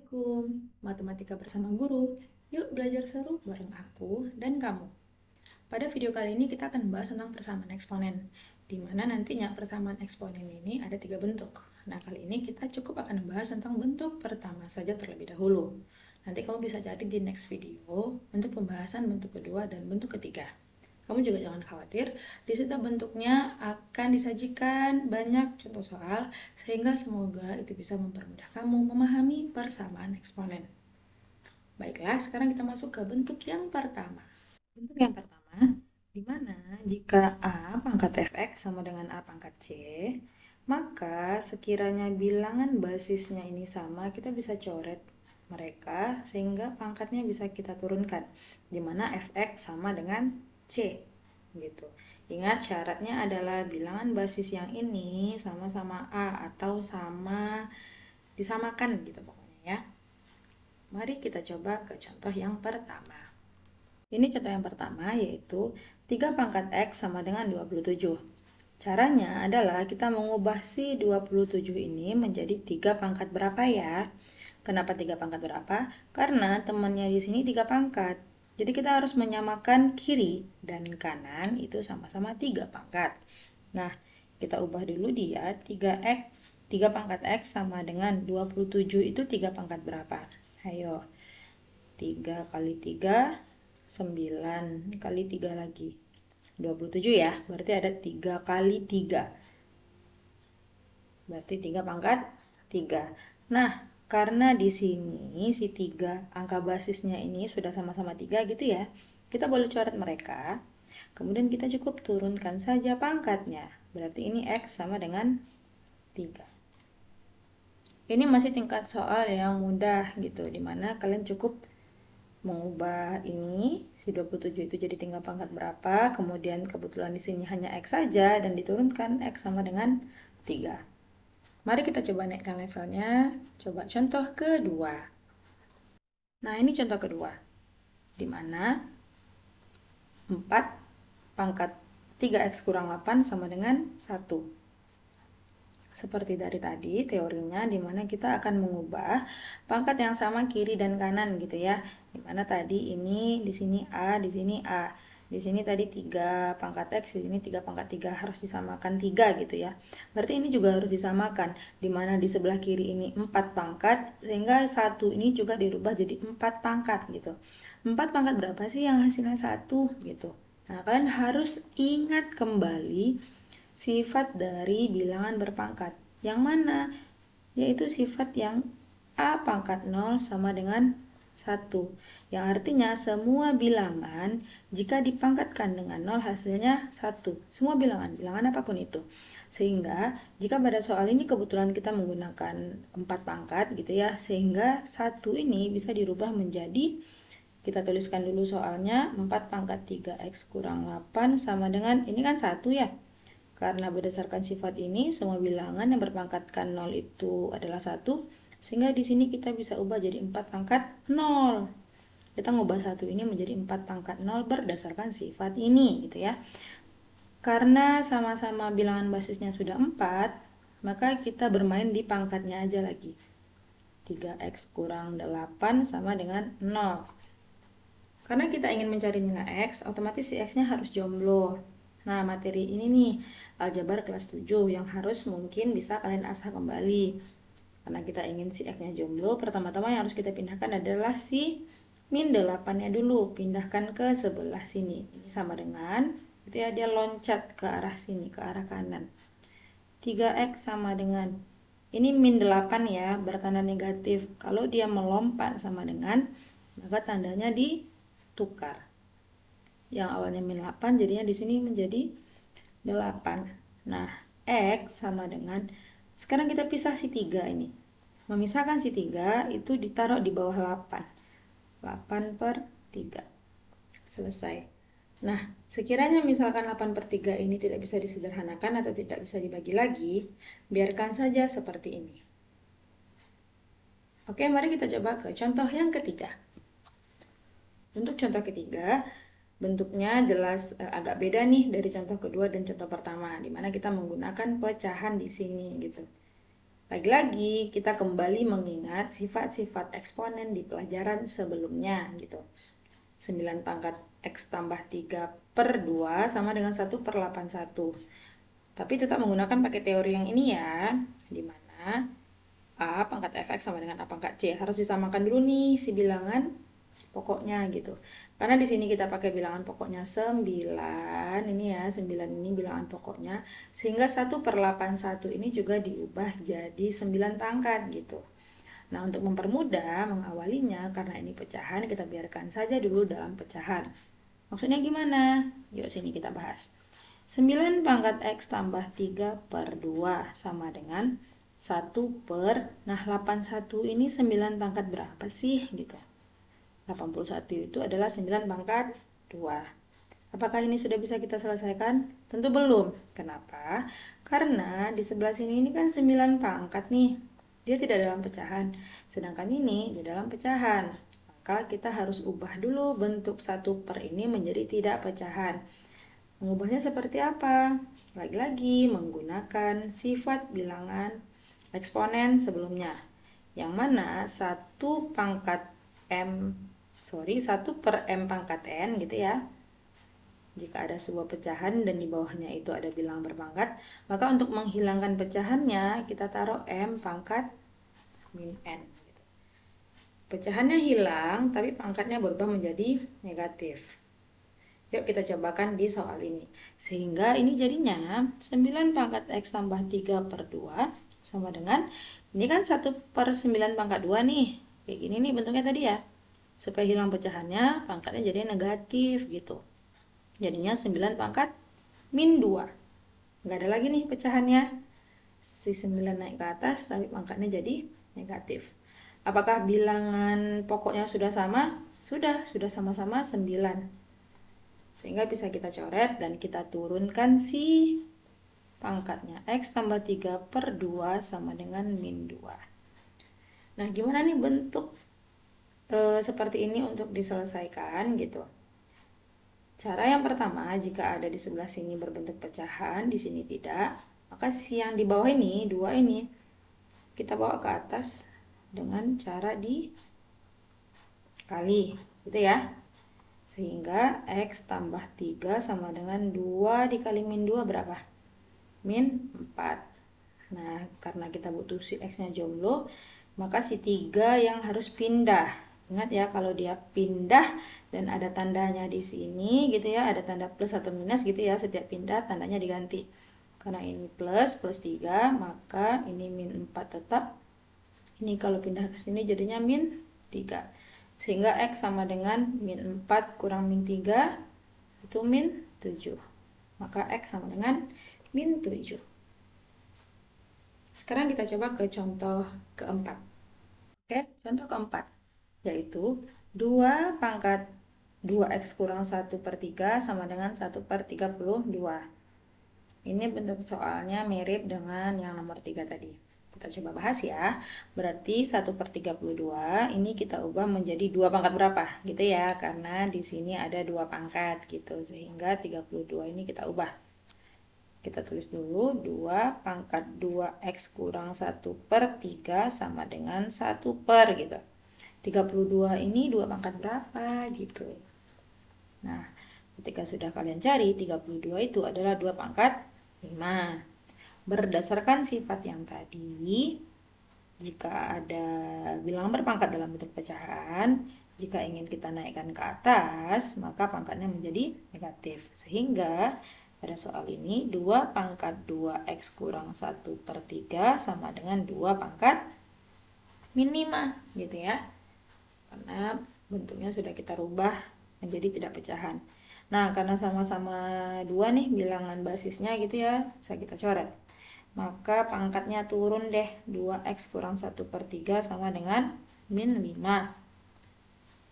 Assalamualaikum, Matematika bersama Guru. Yuk belajar seru bareng aku dan kamu. Pada video kali ini kita akan membahas tentang persamaan eksponen, di mana nantinya persamaan eksponen ini ada 3 bentuk. Nah, kali ini kita cukup akan membahas tentang bentuk pertama saja terlebih dahulu. Nanti kamu bisa catat di next video untuk pembahasan bentuk kedua dan bentuk ketiga. Kamu juga jangan khawatir, di setiap bentuknya akan disajikan banyak contoh soal, sehingga semoga itu bisa mempermudah kamu memahami persamaan eksponen. Baiklah, sekarang kita masuk ke bentuk yang pertama. Bentuk yang pertama, di mana jika A pangkat fx sama dengan A pangkat c, maka sekiranya bilangan basisnya ini sama, kita bisa coret mereka sehingga pangkatnya bisa kita turunkan, di mana fx sama dengan C gitu. Ingat syaratnya adalah bilangan basis yang ini sama-sama A atau sama disamakan gitu pokoknya ya. Mari kita coba ke contoh yang pertama. Ini contoh yang pertama yaitu 3 pangkat X sama dengan 27. Caranya adalah kita mengubah si 27 ini menjadi 3 pangkat berapa ya? Kenapa 3 pangkat berapa? Karena temannya di sini 3 pangkat. Jadi kita harus menyamakan kiri dan kanan itu sama-sama 3 pangkat. Nah, kita ubah dulu dia 3x, 3 pangkat X sama dengan 27 itu 3 pangkat berapa? Ayo, 3 kali 3, 9 kali 3 lagi. 27 ya, berarti ada 3 kali 3. Berarti 3 pangkat 3. Nah, karena di sini si 3 angka basisnya ini sudah sama-sama 3 gitu ya, kita boleh coret mereka. Kemudian kita cukup turunkan saja pangkatnya. Berarti ini X sama dengan 3. Ini masih tingkat soal yang mudah gitu, dimana kalian cukup mengubah ini si 27 itu jadi tinggal pangkat berapa, kemudian kebetulan di sini hanya X saja dan diturunkan X sama dengan 3. Mari kita coba naikkan levelnya. Coba contoh kedua. Nah, ini contoh kedua. Di mana 4 pangkat 3x kurang 8 sama dengan 1. Seperti dari tadi teorinya, di mana kita akan mengubah pangkat yang sama kiri dan kanan gitu ya. Di mana tadi ini di sini A, di sini A. Di sini tadi 3 pangkat X, di sini 3 pangkat 3 harus disamakan 3 gitu ya. Berarti ini juga harus disamakan, di mana di sebelah kiri ini 4 pangkat, sehingga 1 ini juga dirubah jadi 4 pangkat gitu. 4 pangkat berapa sih yang hasilnya 1 gitu. Nah, kalian harus ingat kembali sifat dari bilangan berpangkat. Yang mana? Yaitu sifat yang A pangkat 0 sama dengan 1, yang artinya semua bilangan jika dipangkatkan dengan 0 hasilnya 1. Semua bilangan apapun itu. Sehingga jika pada soal ini kebetulan kita menggunakan 4 pangkat gitu ya, sehingga 1 ini bisa dirubah menjadi, kita tuliskan dulu soalnya, 4 pangkat 3x kurang 8 sama dengan, ini kan 1 ya. Karena berdasarkan sifat ini, semua bilangan yang berpangkatkan 0 itu adalah 1, sehingga di sini kita bisa ubah jadi 4 pangkat 0. Kita ngubah 1 ini menjadi 4 pangkat 0 berdasarkan sifat ini gitu ya. Karena sama-sama bilangan basisnya sudah 4, maka kita bermain di pangkatnya aja lagi. 3x kurang 8 sama dengan 0. Karena kita ingin mencari nilai x, otomatis si x-nya harus jomblo. Nah, materi ini nih, aljabar kelas 7 yang harus mungkin bisa kalian asah kembali. Karena kita ingin si x-nya jomblo, pertama-tama yang harus kita pindahkan adalah si min 8-nya dulu. Pindahkan ke sebelah sini. Ini sama dengan, itu ya, dia loncat ke arah sini, ke arah kanan. 3x sama dengan, ini min 8 ya, bertanda negatif. Kalau dia melompat sama dengan, maka tandanya ditukar. Yang awalnya min 8 jadinya di sini menjadi 8. Nah, X sama dengan, sekarang kita pisah si 3 ini. Memisahkan si 3 itu ditaruh di bawah 8. 8 per 3. Selesai. Nah, sekiranya misalkan 8 per 3 ini tidak bisa disederhanakan atau tidak bisa dibagi lagi, biarkan saja seperti ini. Oke, mari kita coba ke contoh yang ketiga. Untuk contoh ketiga, bentuknya jelas agak beda nih dari contoh kedua dan contoh pertama, dimana kita menggunakan pecahan di sini gitu. Lagi-lagi kita kembali mengingat sifat-sifat eksponen di pelajaran sebelumnya gitu. 9 pangkat X tambah 3 per 2 sama dengan 1 per 81. Tapi tetap menggunakan pakai teori yang ini ya, di mana A pangkat fx sama dengan A pangkat c. Harus disamakan dulu nih si bilangan pokoknya gitu. Karena di sini kita pakai bilangan pokoknya 9, ini ya, 9 ini bilangan pokoknya, sehingga 1 per 81 ini juga diubah jadi 9 pangkat gitu. Nah, untuk mempermudah mengawalinya, karena ini pecahan, kita biarkan saja dulu dalam pecahan. Maksudnya gimana? Yuk sini kita bahas. 9 pangkat X tambah 3 per 2 sama dengan 1 per, nah 81 ini 9 pangkat berapa sih gitu. 81 itu adalah 9 pangkat 2. Apakah ini sudah bisa kita selesaikan? Tentu belum. Kenapa? Karena di sebelah sini ini kan 9 pangkat nih. Dia tidak dalam pecahan. Sedangkan ini di dalam pecahan. Maka kita harus ubah dulu bentuk 1 per ini menjadi tidak pecahan. Mengubahnya seperti apa? Lagi-lagi menggunakan sifat bilangan eksponen sebelumnya. Yang mana 1 per M pangkat N gitu ya. Jika ada sebuah pecahan dan di bawahnya itu ada bilangan berpangkat, maka untuk menghilangkan pecahannya kita taruh M pangkat min N. Pecahannya hilang, tapi pangkatnya berubah menjadi negatif. Yuk kita cobakan di soal ini. Sehingga ini jadinya 9 pangkat X tambah 3 per 2 sama dengan, ini kan 1 per 9 pangkat 2 nih. Kayak gini nih bentuknya tadi ya. Supaya hilang pecahannya, pangkatnya jadi negatif gitu. Jadinya 9 pangkat min 2. Nggak ada lagi nih pecahannya. Si 9 naik ke atas, tapi pangkatnya jadi negatif. Apakah bilangan pokoknya sudah sama? Sudah sama-sama 9. Sehingga bisa kita coret dan kita turunkan si pangkatnya. X tambah 3 per 2 sama dengan min 2. Nah, gimana nih bentuk seperti ini untuk diselesaikan gitu. Cara yang pertama, jika ada di sebelah sini berbentuk pecahan, di sini tidak, maka si yang di bawah ini, 2 ini, kita bawa ke atas dengan cara dikali, gitu ya. Sehingga X tambah 3 sama dengan 2 dikali min 2 berapa? Min 4. Nah, karena kita butuh si X-nya jomblo, maka si 3 yang harus pindah. Ingat ya, kalau dia pindah dan ada tandanya di sini gitu ya, ada tanda plus atau minus gitu ya, setiap pindah tandanya diganti. Karena ini plus 3, maka ini min 4 tetap. Ini kalau pindah ke sini jadinya min 3. Sehingga X sama dengan min 4 kurang min 3, itu min 7. Maka X sama dengan min 7. Sekarang kita coba ke contoh keempat. Oke, contoh keempat. Yaitu 2 pangkat 2x kurang 1 per 3 sama dengan 1 per 32. Ini bentuk soalnya mirip dengan yang nomor 3 tadi. Kita coba bahas ya. Berarti 1 per 32 ini kita ubah menjadi 2 pangkat berapa? Gitu ya, karena di sini ada 2 pangkat gitu. Sehingga 32 ini kita ubah. Kita tulis dulu 2 pangkat 2x kurang 1 per 3 sama dengan 1 per gitu. 32 ini 2 pangkat berapa gitu. Nah, ketika sudah kalian cari, 32 itu adalah 2 pangkat 5. Berdasarkan sifat yang tadi, jika ada bilangan berpangkat dalam bentuk pecahan, jika ingin kita naikkan ke atas, maka pangkatnya menjadi negatif. Sehingga pada soal ini 2 pangkat 2x kurang 1 per 3 sama dengan 2 pangkat min 5 gitu ya. Karena bentuknya sudah kita rubah menjadi tidak pecahan. Nah, karena sama-sama 2 nih bilangan basisnya gitu ya, bisa kita coret. Maka pangkatnya turun deh, 2x kurang 1 per 3 sama dengan min 5.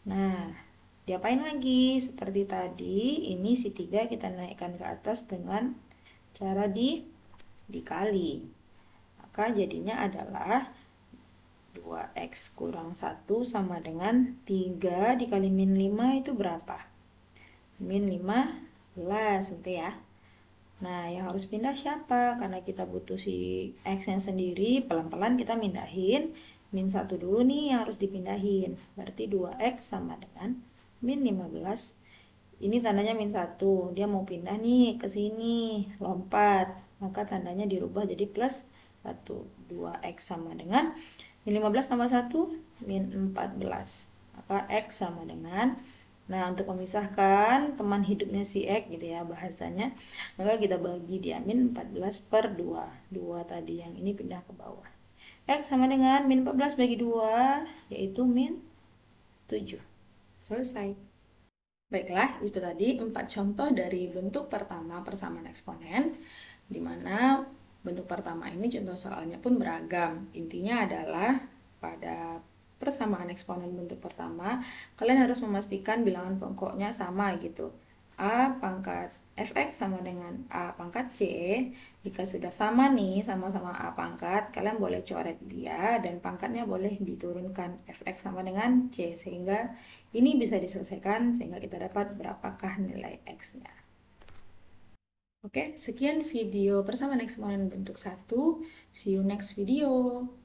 Nah, diapain lagi? Seperti tadi, ini si 3 kita naikkan ke atas dengan cara dikali. Maka jadinya adalah 2x kurang 1 sama dengan 3 dikali min 5 itu berapa? Min 15 gitu ya. Nah, yang harus pindah siapa? Karena kita butuh si X-nya sendiri, pelan-pelan kita mindahin. Min 1 dulu nih yang harus dipindahin. Berarti 2X sama dengan min 15. Ini tandanya min 1. Dia mau pindah nih ke sini, lompat. Maka tandanya dirubah jadi plus 1. 2X sama dengan min 15 tambah 1, min 14. Maka X sama dengan, nah untuk memisahkan teman hidupnya si X gitu ya bahasanya, maka kita bagi dia min 14 per 2. 2 tadi yang ini pindah ke bawah. X sama dengan min 14 bagi 2, yaitu min 7. Selesai. Baiklah, itu tadi 4 contoh dari bentuk pertama persamaan eksponen, di mana bentuk pertama ini contoh soalnya pun beragam. Intinya adalah pada persamaan eksponen bentuk pertama, kalian harus memastikan bilangan pokoknya sama gitu. A pangkat fx sama dengan A pangkat C. Jika sudah sama nih, sama-sama A pangkat, kalian boleh coret dia dan pangkatnya boleh diturunkan fx sama dengan C, sehingga ini bisa diselesaikan sehingga kita dapat berapakah nilai x-nya. Oke, sekian video persamaan eksponen bentuk 1. See you next video.